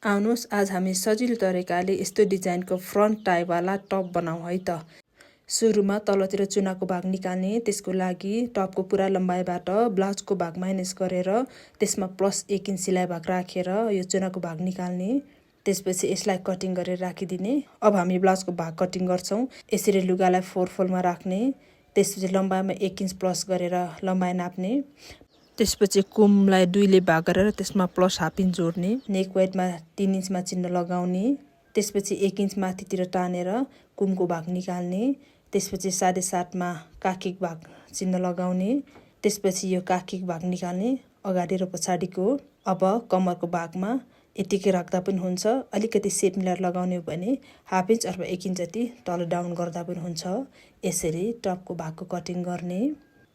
आउनुहोस् आज हामी सजिलो तरिकाले यस्तो डिजाइनको फ्रन्ट टाईवाला टप बनाऊ है त। सुरुमा तलतिर चुनाको भाग निकाल्ने, त्यसको लागि टपको पुरा लम्बाइबाट ब्लाउजको भाग माइनस गरेर त्यसमा +1 इन्च सिलाइ भाग राखेर यो चुनाको भाग निकाल्ने। त्यसपछि यसलाई कटिङ गरेर राखिदिने। अब हामी ब्लाउजको भाग कटिङ गर्छौं। यसरी लुगालाई 4 फोल्डमा राख्ने। त्यसपछि लम्बाइमा 1 इन्च प्लस गरेर लम्बाइ नाप्ने। त्यसपछि कुमलाई 2 ले भाग गरेर त्यसमा +1/2 इन्च जोड्ने। नेक वाइडमा 3 इन्चमा चिन्ह लगाउने। त्यसपछि 1 इन्च माथितिर टानेर कुमको भाग निकाल्ने। त्यसपछि 7.5 मा काखीको भाग चिन्ह लगाउने। त्यसपछि यो काखीको भाग निकाल्ने, अगाडि र पछाडिको। अब कमरको भागमा यतिकै राख्दा पनि हुन्छ। अलिकति सेप मिलाएर लगाउने हो भने 1/2 इन्च अथवा 1 इन्च जति तल डाउन गर्दा पनि हुन्छ। यसरी टपको भागको कटिङ गर्ने।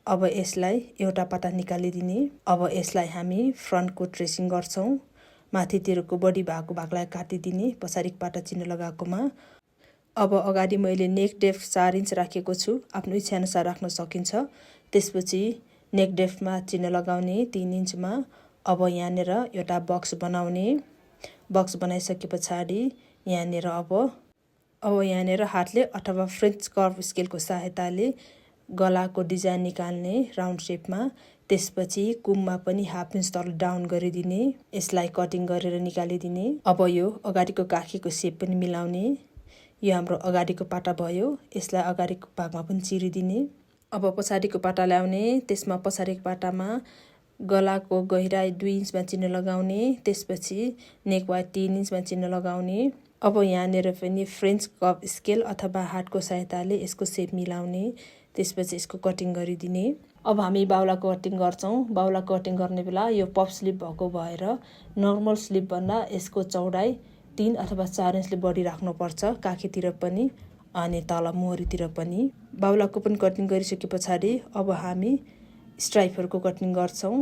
अब यसलाई एउटा पाटा निकालिदिने। अब यसलाई हामी फ्रन्टको ट्रेसिङ गर्छौं। माथितिरको बडी भागलाई काटिदिने, पछाडिको पाटा चिन्ह लगाएकोमा। अब अगाडि मैले नेक डेप्थ 4 इन्च राखेको छु। आफ्नो इच्छाअनुसार राख्न सकिन्छ। त्यसपछि नेक डेप्थमा चिन्ह लगाउने 3 इन्चमा। अब यहाँनिर एउटा बक्स बनाउने। बक्स बनाइसके पछाडि यहाँनिर यहाँनिर हातले अथवा फ्रेन्च कर्भ स्केलको सहायताले गलाको डिजाइन निकाल्ने राउन्ड शेपमा। त्यसपछि कुममा पनि 1/2 इन्च तल डाउन गरिदिने। यसलाई कटिङ गरेर निकालिदिने। अब यो अगाडिको काखीको सेप पनि मिलाउने। यो हाम्रो अगाडिको पाटा भयो। यसलाई अगाडिको भागमा पनि चिरिदिने। अब पछाडिको पाटा ल्याउने। त्यसमा पछाडिको पाटामा गलाको गहिराई 2 इन्चमा चिन्ह लगाउने। त्यसपछि नेक वाइड 3 इन्चमा चिन्ह लगाउने। अब यहाँनिर पनि फ्रेन्च कर्भ स्केल अथवा हातको सहायताले यसको सेप मिलाउने। त्यसपछि यसको कटिङ गरिदिने। अब हामी बाहुलाको कटिङ गर्छौं। बाहुला कटिङ गर्ने बेला यो पफ स्लिभ भएको भएर नर्मल स्लिभ भन्दा यसको चौडाइ 3 अथवा 4 इन्चले बढी राख्नुपर्छ, काखीतिर पनि अनि तल मोहरीतिर पनि। बाहुलाको पनि कटिङ गरिसके पछाडि अब हामी स्ट्राइपहरूको कटिङ गर्छौं,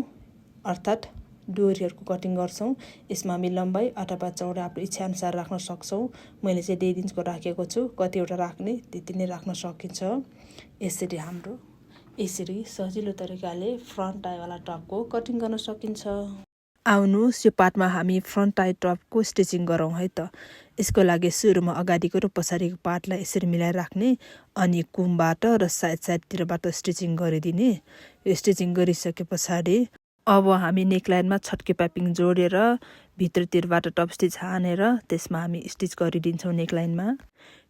अर्थात् डोरीहरूको कटिङ गर्छौं। यसमा हामी लम्बाइ अथवा चौडाइ आफ्नो इच्छाअनुसार राख्न सक्छौं। मैले चाहिँ 1.5 इन्चको राखेको छु। कतिवटा राख्ने त्यति नै राख्न सकिन्छ। यसरी सजिलो तरिकाले फ्रन्ट टाईवाला टपको कटिङ गर्न सकिन्छ। आउनुहोस् यो पार्टमा हामी फ्रन्ट टाई टपको स्टिचिङ गरौँ है त। यसको लागि सुरुमा अगाडिको र पछाडिको पार्टलाई यसरी मिलाएर राख्ने अनि कुमबाट र साइडतिरबाट स्टिचिङ गरिदिने। यो स्टिचिङ गरिसके पछाडि अब हामी नेकलाइनमा छट्के पाइपिङ जोडेर भित्रतिरबाट टप स्टिच हानेर त्यसमा हामी स्टिच गरिदिन्छौँ नेकलाइनमा।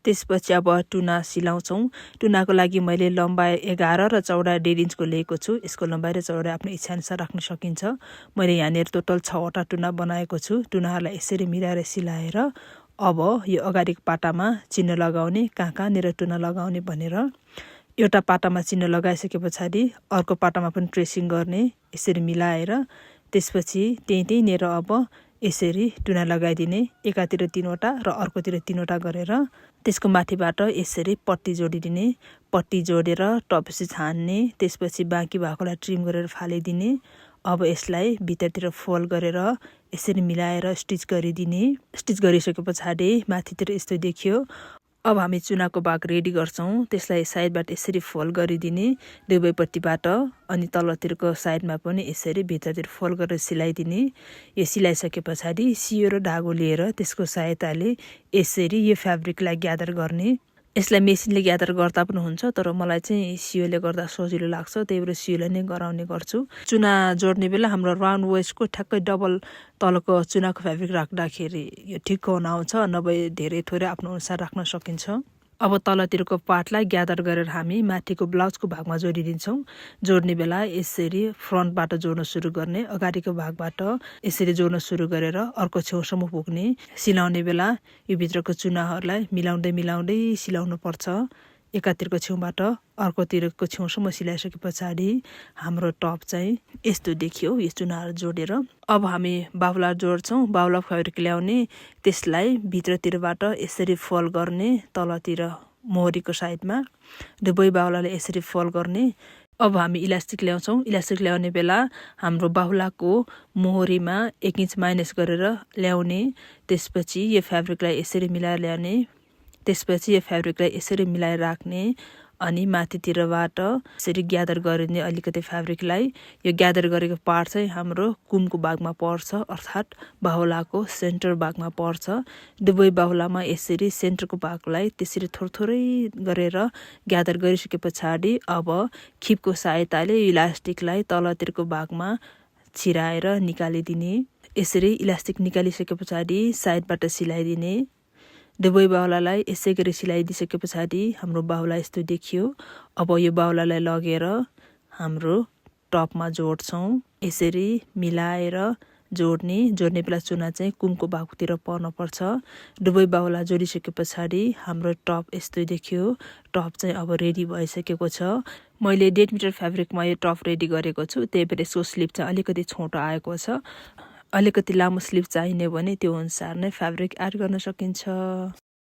त्यसपछि अब टुना सिलाउँछौँ। टुनाको लागि मैले लम्बाइ 11 र चौडाइ 1.5 इन्चको लिएको छु। यसको लम्बाइ र चौडाइ आफ्नो इच्छाअनुसार राख्न सकिन्छ। मैले यहाँनिर टोटल 6 वटा टुना बनाएको छु। टुनाहरूलाई यसरी मिलाएर सिलाएर अब यो अगाडिको पाटामा चिन्ह लगाउने, कहाँनिर टुना लगाउने भनेर। एउटा पाटामा चिन्ह लगाइसके पछाडि अर्को पाटामा पनि ट्रेसिङ गर्ने, यसरी मिलाएर। त्यसपछि त्यहीँनिर अब यसरी टुना लगाइदिने, एकातिर 3 वटा र अर्कोतिर 3 वटा गरेर। त्यसको माथिबाट यसरी पट्टी जोडिदिने। पट्टी जोडेर टप स्टिच हान्ने। त्यसपछि बाँकी भएकोलाई ट्रिम गरेर फालिदिने। अब यसलाई भित्रतिर फोल्ड गरेर यसरी मिलाएर स्टिच गरिदिने। स्टिच गरिसके पछाडि माथितिर यस्तो देखियो। अब हामी चुनाको भाग रेडी गर्छौं। त्यसलाई साइडबाट यसरी फोल्ड गरिदिने दुवैपट्टिबाट अनि तलतिरको साइडमा पनि यसरी भित्रतिर फोल्ड गरेर सिलाइदिने। यो सिलाइसके पछाडि सियो र धागो लिएर त्यसको सहायताले यसरी यो फ्याब्रिकलाई ग्यादर गर्ने। यसलाई मेसिनले ग्यादर गर्दा पनि हुन्छ, तर मलाई चाहिँ सियोले गर्दा सजिलो लाग्छ, त्यही भएर सियोले नै गराउने गर्छु। चुना जोड्ने बेला हाम्रो राउन्ड वेस्टको ठ्याक्कै डबल तलको चुनाको फ्याब्रिक राख्दाखेरि यो ठिक हुन आउँछ, नभए धेरै थोरै आफ्नो अनुसार राख्न सकिन्छ। अब तलतिरको पार्टलाई ग्यादर गरेर हामी माथिको ब्लाउजको भागमा जोडिदिन्छौँ। जोड्ने बेला यसरी फ्रन्टबाट जोड्न सुरु गर्ने, अगाडिको भागबाट यसरी जोड्न सुरु गरेर अर्को छेउसम्म पुग्ने। सिलाउने बेला यो भित्रको चुनाहरूलाई मिलाउँदै सिलाउनु पर्छ। एकातिरको छेउबाट अर्कोतिरको छेउसम्म सिलाइसके पछाडि हाम्रो टप चाहिँ यस्तो देखियो, यो चुनाहरू जोडेर। अब हामी बाहुला जोड्छौँ। बाहुला फ्याब्रिक ल्याउने, त्यसलाई भित्रतिरबाट यसरी फोल्ड गर्ने, तलतिर मोहरीको साइडमा दुवै बाहुलाले यसरी फोल्ड गर्ने। अब हामी इलास्टिक ल्याउँछौँ। इलास्टिक ल्याउने बेला हाम्रो बाहुलाको मोहरीमा 1 इन्च माइनस गरेर ल्याउने। त्यसपछि यो फ्याब्रिकलाई यसरी मिलाएर ल्याउने। त्यसपछि यो फ्याब्रिकलाई यसरी मिलाएर राख्ने। अनि माथितिरबाट यसरी ग्यादर गरिने अलिकति फ्याब्रिकलाई यो ग्यादर गरेको पार्ट चाहिँ हाम्रो कुमको भागमा पर्छ अर्थात् बाहुलाको सेन्टर भागमा पर्छ दुवै बाहुलामा यसरी सेन्टरको भागलाई त्यसरी थोरै गरेर ग्यादर गरिसके पछाडि अब खिपको सहायताले इलास्टिकलाई तलतिरको भागमा छिराएर निकालिदिने यसरी इलास्टिक निकालिसके पछाडि साइडबाट सिलाइदिने दुवै बाहुलालाई यसै गरी सिलाइदिसके पछाडि हाम्रो बाहुला यस्तो देखियो अब यो बाहुलालाई लगेर हाम्रो टपमा जोड्छौँ यसरी मिलाएर जोड्ने बेला चुना चाहिँ कुमको भागतिर पर्नुपर्छ दुवै बाहुला जोडिसके पछाडि हाम्रो टप यस्तो देखियो टप चाहिँ अब रेडी भइसकेको छ मैले 1.5 मिटर फ्याब्रिकमा यो टप रेडी गरेको छु त्यही भएर यसको स्लिप चाहिँ अलिकति छोटो आएको छ अलिकति लामो स्लिप चाहिने भने त्यो अनुसार नै फ्याब्रिक एड गर्न सकिन्छ